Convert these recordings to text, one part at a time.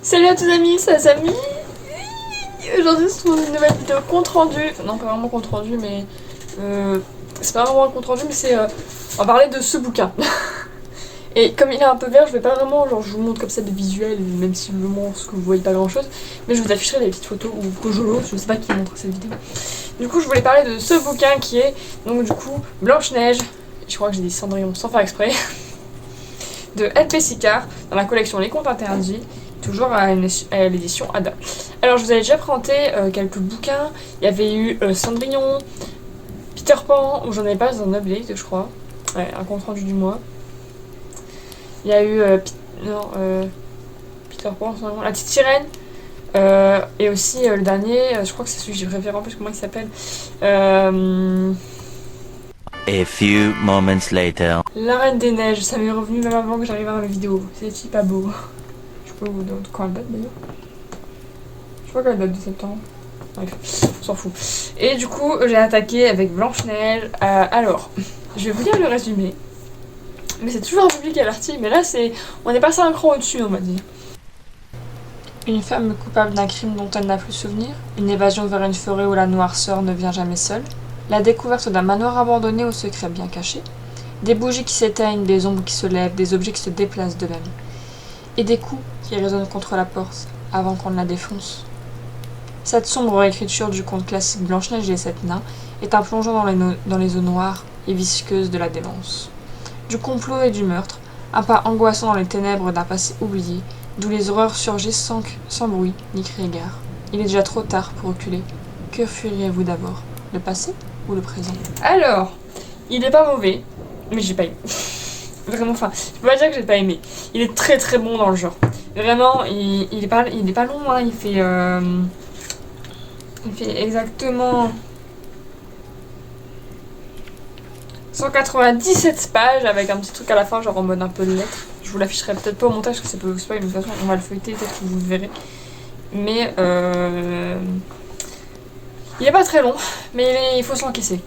Salut à tous amis, c'est Samy. Aujourd'hui c'est une nouvelle vidéo compte rendu. Non, pas vraiment compte rendu, mais c'est pas vraiment un compte rendu, mais c'est on va parler de ce bouquin. Et comme il est un peu vert, je vais pas vraiment, genre je vous montre comme ça des visuels, même si je vous montre que vous voyez pas grand chose, mais je vous afficherai des petites photos ou Kojolo, je sais pas qui montre cette vidéo. Du coup je voulais parler de ce bouquin qui est donc du coup Blanche-Neige, je crois que j'ai dit Cendrillon sans faire exprès, de L.P. Sicard dans la collection Les Contes Interdits, toujours à l'édition Ada. Alors je vous avais déjà présenté quelques bouquins, il y avait eu Cendrillon, Peter Pan, où j'en avais pas dans un update je crois, ouais, un compte rendu du mois. Il y a eu Peter Pan, La Petite Sirène, et aussi le dernier, je crois que c'est celui que j'ai préféré en plus, comment il s'appelle A few moments later. La Reine des Neiges, ça m'est revenu même avant que j'arrive à ma vidéo, c'est pas beau. Je peux vous donner quand elle date d'ailleurs. Je crois qu'elle date de septembre. Bref, on s'en fout. Et du coup, j'ai attaqué avec Blanche-Neige. Alors, je vais vous lire le résumé. Mais c'est toujours un public à l'article, mais là on est passé un cran au-dessus, on va dire. Une femme coupable d'un crime dont elle n'a plus souvenir, une évasion vers une forêt où la noirceur ne vient jamais seule, la découverte d'un manoir abandonné au secret bien caché, des bougies qui s'éteignent, des ombres qui se lèvent, des objets qui se déplacent d'eux-mêmes, et des coups qui résonnent contre la porte avant qu'on ne la défonce. Cette sombre écriture du conte classique Blanche-Neige et les 7 nains est un plongeon dans les eaux noires et visqueuses de la démence. Du complot et du meurtre, un pas angoissant dans les ténèbres d'un passé oublié, d'où les horreurs surgissent sans bruit ni cri gare. Il est déjà trop tard pour reculer. Que fuiriez-vous d'abord, le passé ou le présent? Alors, il est pas mauvais, mais j'ai pas aimé. Vraiment, enfin, je peux pas dire que j'ai pas aimé. Il est très très bon dans le genre. Vraiment, il est pas long, hein. Il fait exactement 197 pages avec un petit truc à la fin, genre en mode un peu de lettres. Je vous l'afficherai peut-être pas au montage parce que c'est pas spoil, mais de toute façon on va le feuilleter, peut-être que vous le verrez. Mais il est pas très long, mais il faut s'encaisser.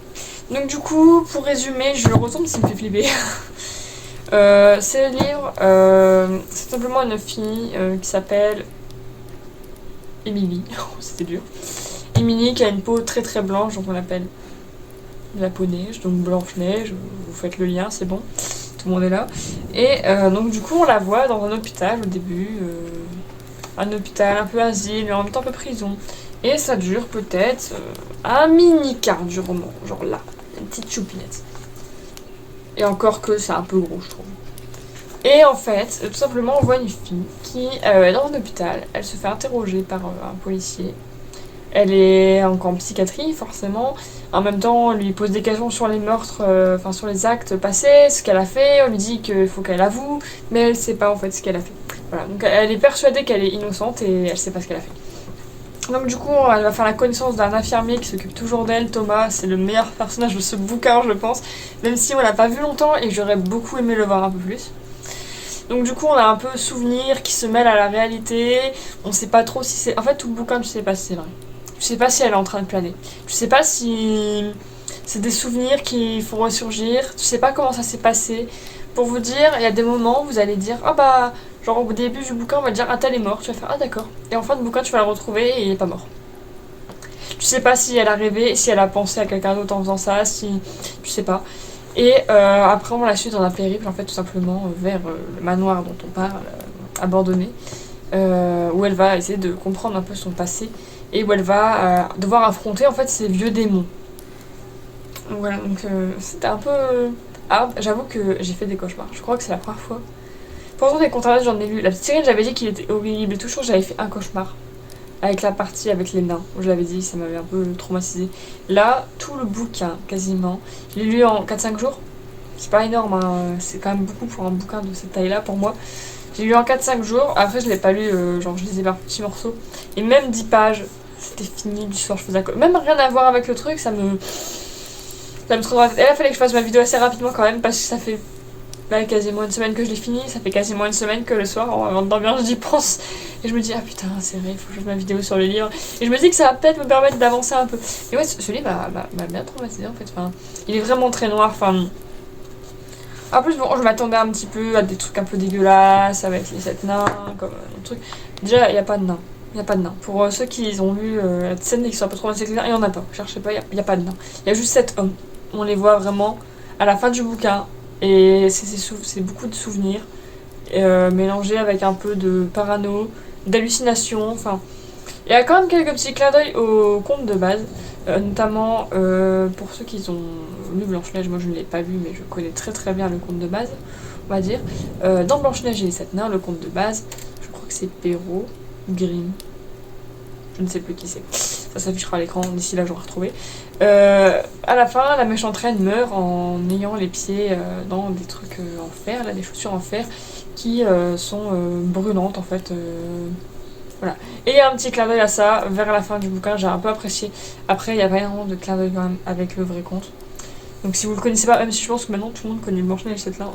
Donc du coup, pour résumer, je le retourne s'il me fait flipper. C'est le livre, c'est simplement une fille qui s'appelle Emily. Oh, c'était dur. Emily qui a une peau très très blanche, donc on l'appelle la peau neige, donc Blanche-Neige, vous faites le lien, c'est bon, tout le monde est là. Et donc du coup on la voit dans un hôpital au début, un hôpital un peu asile, mais en même temps un peu prison. Et ça dure peut-être un mini quart du roman, genre là, une petite choupinette. Et encore que c'est un peu gros je trouve. Et en fait, tout simplement on voit une fille qui est dans un hôpital, elle se fait interroger par un policier. Elle est encore en psychiatrie, forcément. En même temps, on lui pose des questions sur les meurtres, enfin sur les actes passés, ce qu'elle a fait. On lui dit qu'il faut qu'elle avoue, mais elle sait pas en fait ce qu'elle a fait. Voilà, donc elle est persuadée qu'elle est innocente et elle sait pas ce qu'elle a fait. Donc du coup, elle va faire la connaissance d'un infirmier qui s'occupe toujours d'elle, Thomas. C'est le meilleur personnage de ce bouquin, je pense. Même si on l'a pas vu longtemps et j'aurais beaucoup aimé le voir un peu plus. Donc du coup on a un peu souvenir qui se mêle à la réalité. On sait pas trop si c'est... En fait tout le bouquin tu sais pas si c'est vrai. Tu sais pas si elle est en train de planer. Tu sais pas si c'est des souvenirs qui font ressurgir. Tu sais pas comment ça s'est passé. Pour vous dire, il y a des moments où vous allez dire ah bah genre au début du bouquin on va dire ah tel est mort. Tu vas faire ah d'accord. Et en fin de bouquin tu vas le retrouver et il est pas mort. Tu sais pas si elle a rêvé, si elle a pensé à quelqu'un d'autre en faisant ça, si tu sais pas. Et après on la suit dans un périple en fait tout simplement vers le manoir dont on parle, abandonné, où elle va essayer de comprendre un peu son passé et où elle va devoir affronter en fait ses vieux démons. Donc voilà, donc c'était un peu... Ah, j'avoue que j'ai fait des cauchemars, je crois que c'est la première fois. Pourtant des contrats j'en ai lu. La petite série j'avais dit qu'il était horrible et tout, j'avais fait un cauchemar. Avec la partie avec les nains, où je l'avais dit, ça m'avait un peu traumatisé. Là, tout le bouquin, quasiment, je l'ai lu en 4-5 jours. C'est pas énorme, hein. C'est quand même beaucoup pour un bouquin de cette taille-là pour moi. J'ai lu en 4-5 jours, après je l'ai pas lu, genre je lisais par petits morceaux. Et même 10 pages, c'était fini du soir, je faisais même rien à voir avec le truc, ça me trop dans la tête. Et là, il fallait que je fasse ma vidéo assez rapidement quand même, parce que ça fait quasiment une semaine que je l'ai fini, ça fait quasiment une semaine que le soir, avant de dormir, j'y pense. Et je me dis, ah putain, c'est vrai, il faut que je fasse ma vidéo sur le livre. Et je me dis que ça va peut-être me permettre d'avancer un peu. Et ouais, ce livre m'a bien traumatisé en fait. Enfin, il est vraiment très noir. Enfin, En plus, bon, je m'attendais un petit peu à des trucs un peu dégueulasses avec les 7 nains, comme un truc. Déjà, il n'y a pas de nains. Il n'y a pas de nains. Pour ceux qui ont lu la scène et qui sont un peu trop il n'y en a pas. Cherchez pas, il n'y a pas de nains. Il y a juste 7 hommes. On les voit vraiment à la fin du bouquin. Et c'est beaucoup de souvenirs. Mélangés avec un peu de parano, d'hallucination. Enfin, il y a quand même quelques petits clins d'œil au conte de base. Notamment pour ceux qui ont lu Blanche-Neige, moi je ne l'ai pas lu mais je connais très très bien le conte de base, on va dire. Dans Blanche-Neige et les 7 nains, le conte de base, je crois que c'est Perrault, Grimm, je ne sais plus qui c'est. Ça s'affichera à l'écran, d'ici là j'aurai retrouvé. À la fin, la méchante reine meurt en ayant les pieds dans des trucs en fer, là, des chaussures en fer qui sont brûlantes en fait. Voilà. Et il y a un petit clin d'œil à ça vers la fin du bouquin, j'ai un peu apprécié. Après, il n'y a pas énormément de clin d'œil quand même avec le vrai conte. Donc si vous le connaissez pas, même si je pense que maintenant tout le monde connaît Blanche-Neige et cette là,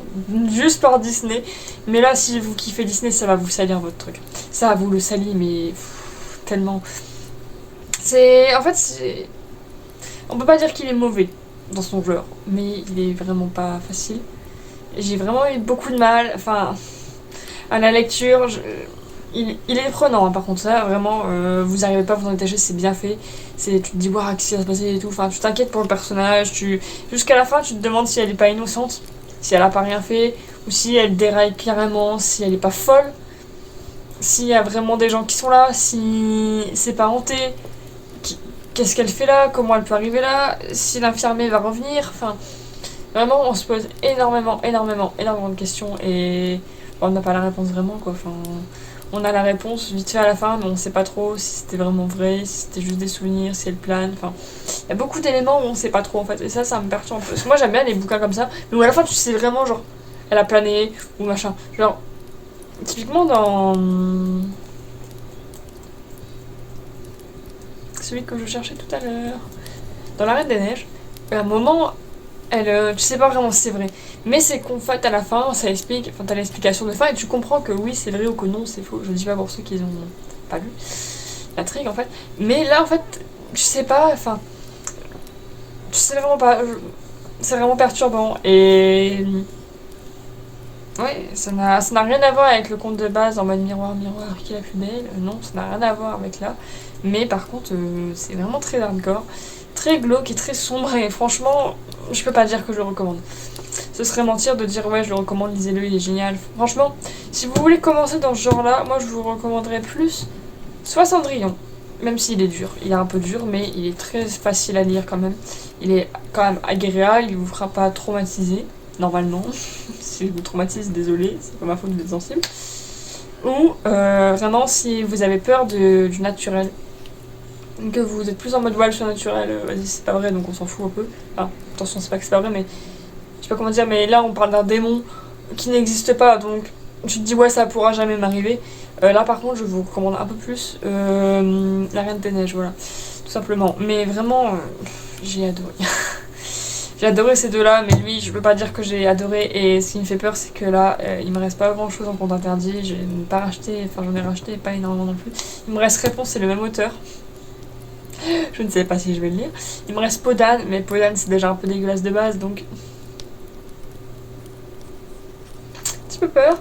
juste par Disney. Mais là, si vous kiffez Disney, ça va vous salir votre truc. Ça vous le salit, mais tellement. En fait, on peut pas dire qu'il est mauvais dans son genre, mais il est vraiment pas facile. J'ai vraiment eu beaucoup de mal, enfin, à la lecture. Il est prenant, hein, par contre, ça, vraiment, vous n'arrivez pas à vous en détacher, c'est bien fait. Tu te dis, waouh, qu'est-ce qui va se passer et tout. Enfin, tu t'inquiètes pour le personnage. Jusqu'à la fin, tu te demandes si elle est pas innocente, si elle a pas rien fait, ou si elle déraille carrément, si elle est pas folle, s'il y a vraiment des gens qui sont là, si c'est pas hanté, qu'est-ce qu'elle fait là, comment elle peut arriver là, si l'infirmier va revenir. Enfin, vraiment, on se pose énormément de questions et on n'a pas la réponse vraiment, quoi. Enfin. On a la réponse vite fait à la fin, mais on sait pas trop si c'était vraiment vrai, si c'était juste des souvenirs, si elle plane. Enfin, il y a beaucoup d'éléments où on sait pas trop en fait. Et ça me perturbe un peu. Parce que moi j'aime bien les bouquins comme ça, mais où à la fin tu sais vraiment, genre, elle a plané ou machin. Genre, typiquement dans. Celui que je cherchais tout à l'heure. Dans La Reine des Neiges, à un moment, tu sais pas vraiment si c'est vrai. Mais c'est qu'en fait, à la fin, ça explique, enfin, t'as l'explication de fin et tu comprends que oui, c'est vrai ou que non, c'est faux. Je dis pas pour ceux qui ont pas lu l'intrigue en fait. Mais là, en fait, je sais pas, enfin, je sais vraiment pas. C'est vraiment perturbant et. Ouais, ça n'a rien à voir avec le conte de base en mode miroir, miroir, qui est la plus belle. Non, ça n'a rien à voir avec là. Mais par contre, c'est vraiment très hardcore, très glauque et très sombre. Et franchement, je peux pas dire que je le recommande. Ce serait mentir de dire ouais, je le recommande, lisez-le, il est génial. Franchement, si vous voulez commencer dans ce genre-là, moi je vous recommanderais plus soit Cendrillon, même s'il est dur. Il est un peu dur, mais il est très facile à lire quand même. Il est quand même agréable, il vous fera pas traumatiser, normalement. Si je vous traumatise, désolé, c'est pas ma faute, vous êtes sensible. Ou vraiment, si vous avez peur du naturel, que vous êtes plus en mode ouais, le surnaturel, vas-y, c'est pas vrai, donc on s'en fout un peu. Enfin, attention, c'est pas que c'est pas vrai, mais je sais pas comment dire, mais là on parle d'un démon qui n'existe pas, donc tu te dis ouais, ça pourra jamais m'arriver. Là par contre, je vous recommande un peu plus La Reine des Neiges, voilà, tout simplement. Mais vraiment, j'ai adoré. J'ai adoré ces deux-là, mais lui, je peux pas dire que j'ai adoré. Et ce qui me fait peur, c'est que là, il me reste pas grand-chose en compte interdit. J'ai pas racheté, enfin j'en ai racheté, pas énormément non plus. Il me reste Réponse, c'est le même auteur. Je ne sais pas si je vais le lire. Il me reste Podane, mais Podane c'est déjà un peu dégueulasse de base, donc un petit peu peur.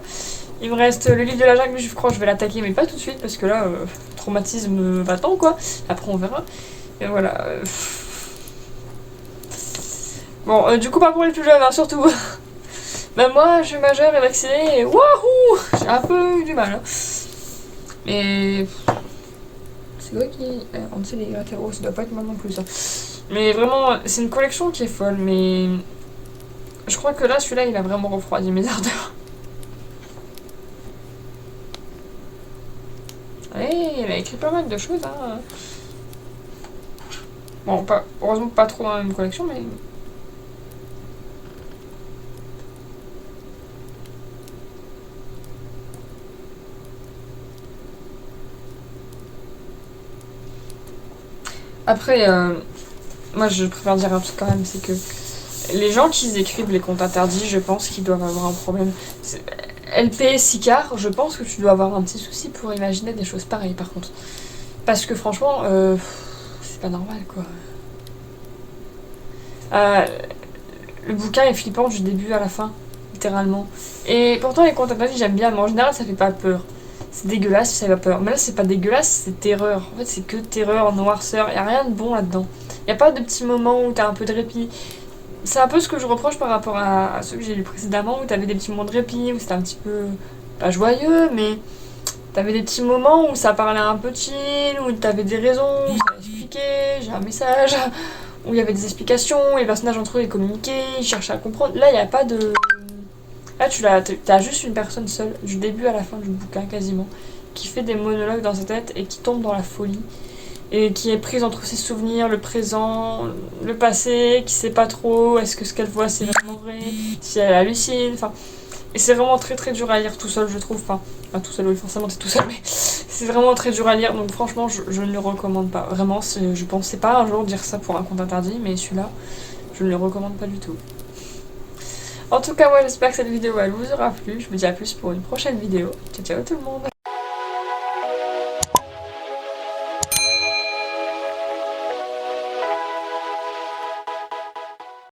Il me reste le livre de la jungle, je crois que je vais l'attaquer, mais pas tout de suite, parce que là, traumatisme va-t'en quoi. Après on verra. Et voilà. Bon, du coup pas pour les plus jeunes, hein, surtout. Bah moi, je suis majeure et vaccinée, et wouhou, j'ai un peu eu du mal. Hein. Mais... C'est quoi qui... on sait les latéraux, ça doit pas être mal non plus ça. Mais vraiment, c'est une collection qui est folle, mais... Je crois que là, celui-là, il a vraiment refroidi mes ardeurs. Allez, elle a écrit pas mal de choses, hein. Bon, heureusement pas trop dans la même collection, mais... Après, moi je préfère dire un truc quand même, c'est que les gens qui écrivent les contes interdits, je pense qu'ils doivent avoir un problème. LP Sicard, je pense que tu dois avoir un petit souci pour imaginer des choses pareilles par contre. Parce que franchement, c'est pas normal quoi. Le bouquin est flippant du début à la fin. littéralement. Et pourtant les contes interdits j'aime bien, mais en général ça fait pas peur. C'est dégueulasse, ça fait pas peur. Mais là c'est pas dégueulasse, c'est terreur. En fait c'est que terreur, noirceur, y a rien de bon là-dedans. Y a pas de petits moments où t'as un peu de répit. C'est un peu ce que je reproche par rapport à ceux que j'ai lus précédemment, où t'avais des petits moments de répit, où c'était un petit peu, pas joyeux, mais t'avais des petits moments où ça parlait un peu chill, où t'avais des raisons, où ça expliquait, j'ai un message, où il y avait des explications, les personnages entre eux ils communiquaient, ils cherchaient à comprendre. Là il n'y a pas de... Là t'as juste une personne seule, du début à la fin du bouquin quasiment, qui fait des monologues dans sa tête et qui tombe dans la folie. Et qui est prise entre ses souvenirs, le présent, le passé, qui sait pas trop, est-ce que ce qu'elle voit c'est vraiment vrai, si elle hallucine, enfin... Et c'est vraiment très très dur à lire tout seul je trouve, enfin tout seul oui forcément t'es tout seul, mais c'est vraiment très dur à lire, donc franchement je ne le recommande pas, vraiment je pensais pas un jour dire ça pour un conte interdit, mais celui-là je ne le recommande pas du tout. En tout cas moi j'espère que cette vidéo elle vous aura plu, je vous dis à plus pour une prochaine vidéo, ciao ciao tout le monde.